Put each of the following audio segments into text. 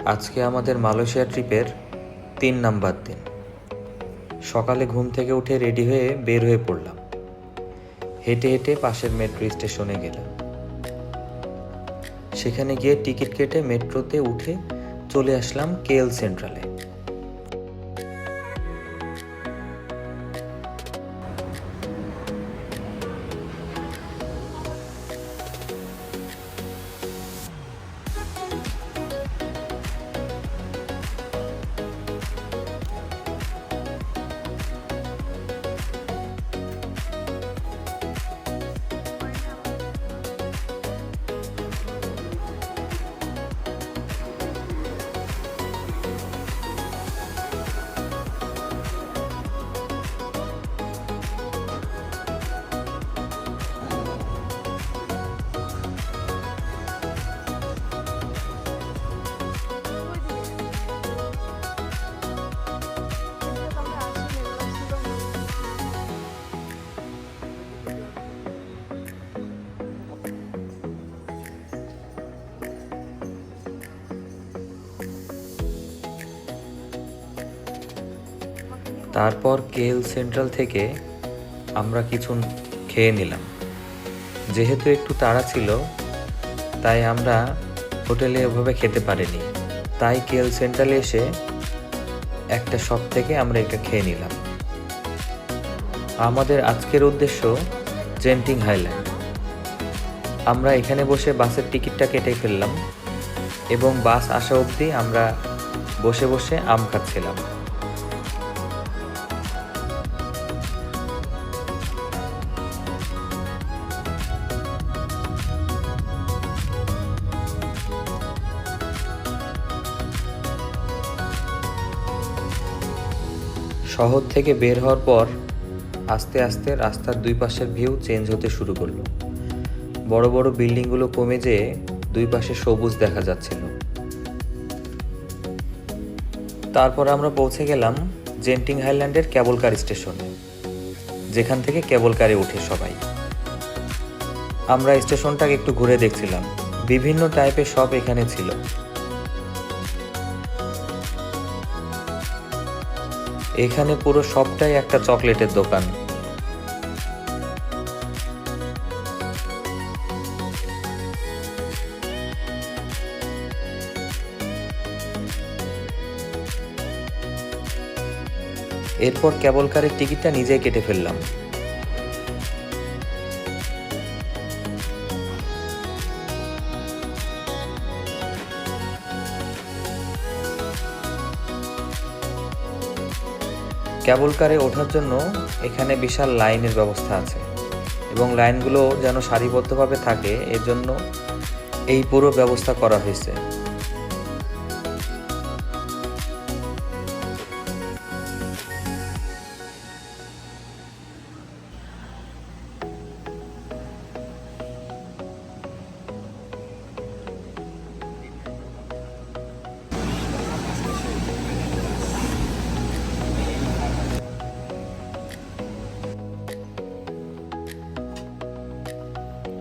আজকে আমাদের মালয়েশিয়া ট্রিপের 3 নাম্বার দিন। সকালে ঘুম থেকে উঠে রেডি হয়ে বের হয়ে পড়লাম। হেঁটে হেঁটে পাশের মেট্রো স্টেশনে গেলাম। সেখানে গিয়ে টিকিট কেটে মেট্রোতে উঠে চলে আসলাম কেএল সেন্ট্রালে। তারপর কেএল সেন্ট্রাল থেকে আমরা কিছু খেয়ে নিলাম। যেহেতু একটু তাড়া ছিল, তাই আমরা হোটেলে ওভাবে খেতে পারিনি। তাই কেএল সেন্ট্রালে এসে একটা শপ থেকে আমরা এটা খেয়ে নিলাম। আমাদের আজকের উদ্দেশ্য জেন্টিং হাইল্যান্ড। আমরা এখানে বসে বাসের টিকিটটা কেটে ফেললাম এবং বাস আসা অবধি আমরা বসে বসে আম খাচ্ছিলাম। শহর থেকে বের হওয়ার পর আস্তে আস্তে রাস্তার দুই পাশের ভিউ চেঞ্জ হতে শুরু করলো। বড় বড় বিল্ডিংগুলো কমে যেয়ে দুই পাশে সবুজ দেখা যাচ্ছিল। তারপর আমরা পৌঁছে গেলাম জেন্টিং হাইল্যান্ডের কেবল কার স্টেশনে, যেখান থেকে কেবল কারে উঠে সবাই। আমরা স্টেশনটাকে একটু ঘুরে দেখছিলাম। বিভিন্ন টাইপের শপ এখানে ছিল। এখানে পুরো সবটাই একটা চকলেটের দোকান। এরপর কেবল কারের টিকিটটা নিজেই কেটে ফেললাম। কেবল কারে ওঠার জন্য এখানে বিশাল লাইনের ব্যবস্থা আছে এবং লাইনগুলো যেন সারিবদ্ধভাবে থাকে, এর জন্য এই পুরো ব্যবস্থা করা হয়েছে।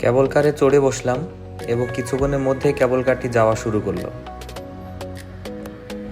কেবল কারে চড়ে বসলাম এবং কিছুক্ষণের মধ্যে কেবল কারটি যাওয়া শুরু করলো।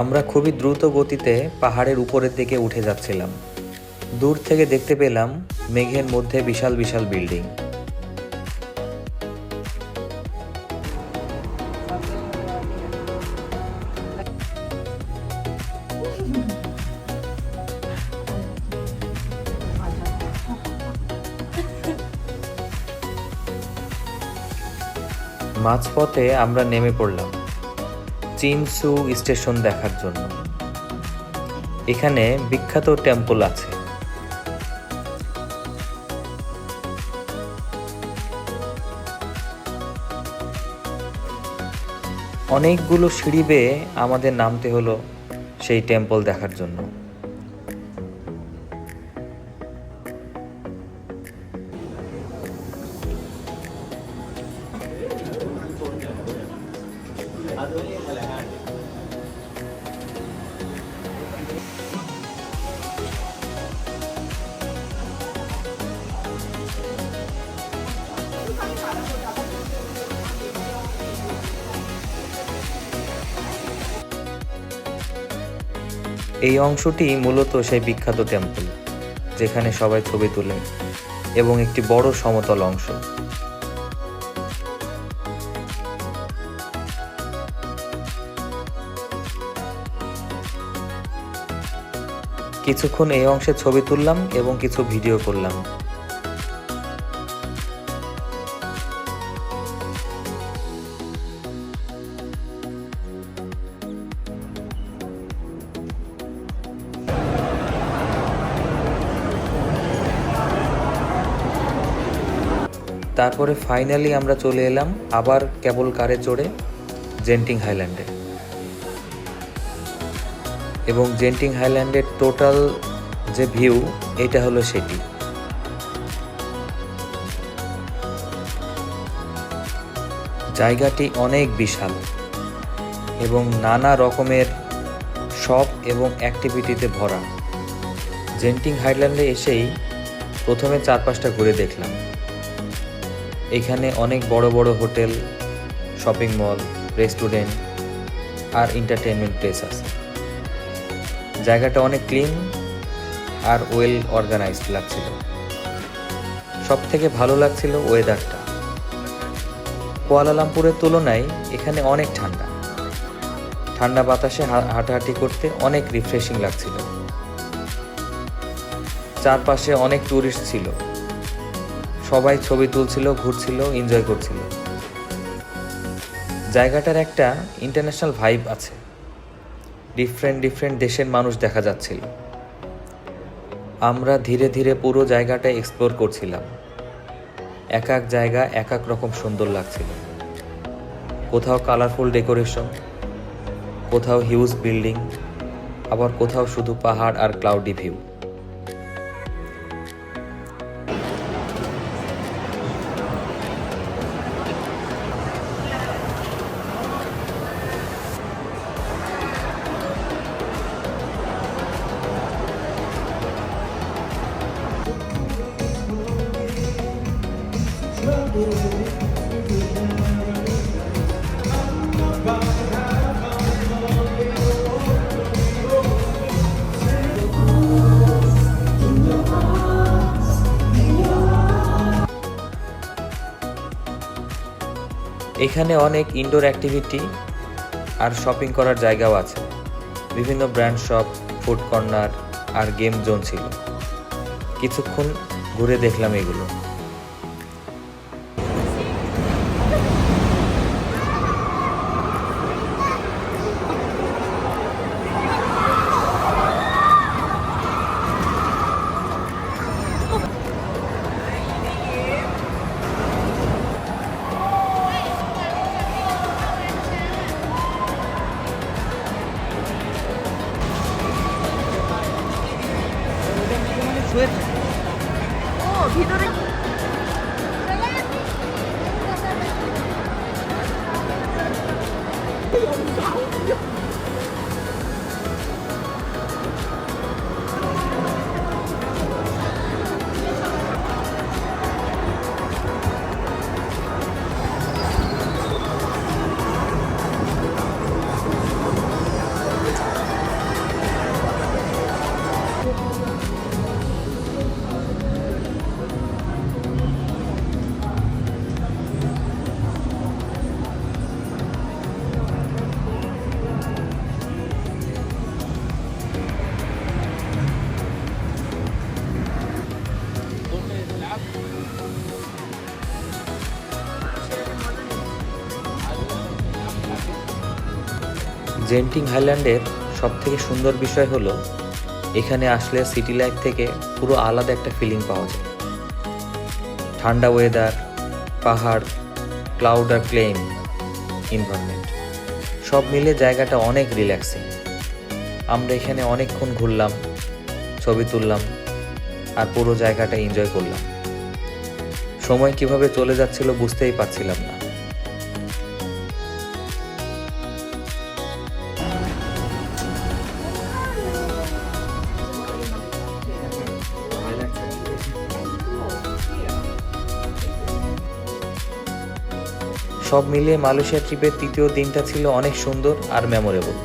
আমরা খুবই দ্রুত গতিতে পাহাড়ের উপরের দিকে উঠে যাচ্ছিলাম। দূর থেকে দেখতে পেলাম মেঘের মধ্যে বিশাল বিশাল বিল্ডিং। মাঝপথে আমরা নেমে পড়লাম চিনসু স্টেশন দেখার জন্য। এখানে বিখ্যাত টেম্পল আছে। অনেকগুলো সিঁড়ি বেয়ে আমাদের নামতে হলো সেই টেম্পল দেখার জন্য। এই অংশটি মূলত সেই বিখ্যাত টেম্পল যেখানে সবাই ছবি তোলে এবং একটি বড় সমতল অংশ। কিছুক্ষণ এই অংশে ছবি তুললাম এবং কিছু ভিডিও করলাম। তারপরে ফাইনালি আমরা চলে এলাম আবার কেবল কারে চড়ে জেন্টিং হাইল্যান্ডে, এবং জেন্টিং হাইল্যান্ডের টোটাল যে ভিউ এটা হলো সেটি। জায়গাটি অনেক বিশাল এবং নানা রকমের শপ এবং অ্যাক্টিভিটিতে ভরা। জেন্টিং হাইল্যান্ডে এসেই প্রথমে চারপাশটা ঘুরে দেখলাম। এখানে অনেক বড় বড় হোটেল, শপিং মল, রেস্টুরেন্ট আর এন্টারটেইনমেন্ট প্লেস আছে। জায়গাটা অনেক ক্লিন আর ওয়েল অর্গানাইজড লাগছিল। সব থেকে ভালো লাগছিল ওয়েদারটা। কুয়ালালামপুরের তুলনায় এখানে অনেক ঠান্ডা। ঠান্ডা বাতাসে হাঁটাহাঁটি করতে অনেক রিফ্রেশিং লাগছিল। চারপাশে অনেক ট্যুরিস্ট ছিল, সবাই ছবি তুলছিল, ঘুরছিল, এনজয় করছিল। জায়গাটার একটা ইন্টারন্যাশনাল ভাইব আছে। ডিফারেন্ট দেশের মানুষ দেখা যাচ্ছিল। আমরা ধীরে ধীরে পুরো জায়গাটা এক্সপ্লোর করছিলাম। এক এক জায়গা এক এক রকম সুন্দর লাগছিল। কোথাও কালারফুল ডেকোরেশন, কোথাও হিউজ বিল্ডিং, আবার কোথাও শুধু পাহাড় আর ক্লাউডি ভিউ। এখানে অনেক ইনডোর অ্যাক্টিভিটি আর শপিং করার জায়গাও আছে। বিভিন্ন ব্র্যান্ড শপ, ফুড কর্নার আর গেম জোন ছিল। কিছুক্ষণ ঘুরে দেখলাম এগুলো। ভিতরে জেন্টিং হাইল্যান্ডের সবথেকে সুন্দর বিষয় হলো এখানে আসলে সিটি লাইফ থেকে পুরো আলাদা একটা ফিলিং পাওয়া যায়। ঠান্ডা ওয়েদার, পাহাড়, ক্লাউড আর ক্লেম এনভায়রনমেন্ট সব মিলে জায়গাটা অনেক রিল্যাক্সিং। আমরা এখানে অনেকক্ষণ ঘুরলাম, ছবি তুললাম আর পুরো জায়গাটা এনজয় করলাম। সময় কিভাবে চলে যাচ্ছিল বুঝতেই পারছিলাম না। সব মিলিয়ে মালয়েশিয়া ট্রিপের তৃতীয় দিনটা ছিল অনেক সুন্দর আর মেমোরেবল।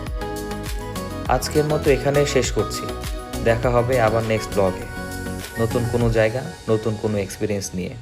আজকের মতো এখানে শেষ করছি। দেখা হবে আবার নেক্সট ব্লগে, নতুন কোনো জায়গা, নতুন কোনো এক্সপিরিয়েন্স নিয়ে।